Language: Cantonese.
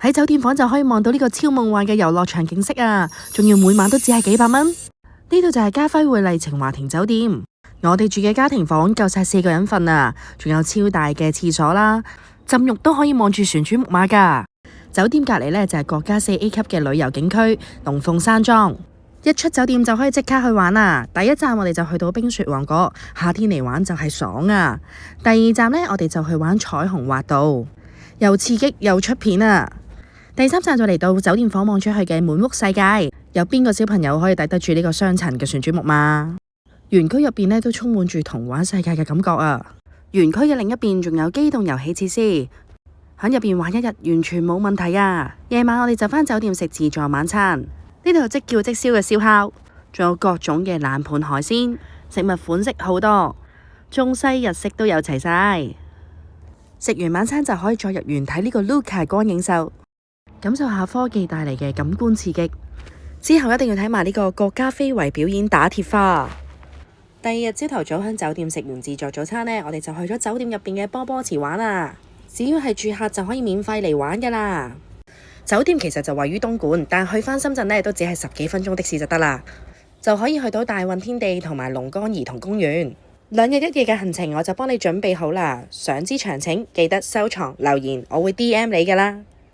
喺酒店房就可以望到呢個超夢幻嘅遊樂場景色啊，仲要每晚都只係幾百蚊。呢度就係嘉輝匯麗晴華庭酒店，我哋住嘅家庭房夠晒4個人瞓啊，仲有超大嘅廁所啦，浸浴都可以望住旋轉木馬噶。酒店隔籬呢，就係國家4A 級嘅旅遊景區龍鳳山莊，一出酒店就可以即刻去玩啊！第一站我哋就去到冰雪王國，夏天嚟玩就係爽啊！第二站呢，我哋就去玩彩虹滑道，又刺激又出片啊！第三站就嚟到酒店房望出去嘅滿屋世界，有邊個小朋友可以抵得住呢個雙層嘅旋轉木馬？園區入邊呢，都充滿住童話世界嘅感覺啊！園區嘅另一邊仲有機動遊戲設施。喺入邊玩一日完全冇問題啊！夜晚我哋就返酒店食自助晚餐，呢度即叫即燒嘅燒烤，仲有各種嘅冷盤海鮮，食物款式好多，中西日式都有齊晒。食完晚餐就可以再入園睇呢個 Luca 光影秀，感受下科技帶嚟嘅感官刺激。之後一定要睇埋呢個國家非遺表演打鐵花。第二日朝頭早喺酒店食完自助早餐呢，我哋就去咗酒店入邊嘅波波池玩啊！只要係住客就可以免費嚟玩噶啦。酒店其實就位於東莞，但去返深圳呢都只係10幾分鐘的士就得啦，就可以去到大運天地同埋龍崗兒童公園。2日1夜嘅行程我就幫你準備好啦，想知詳情記得收藏留言，我會 DM 你噶啦。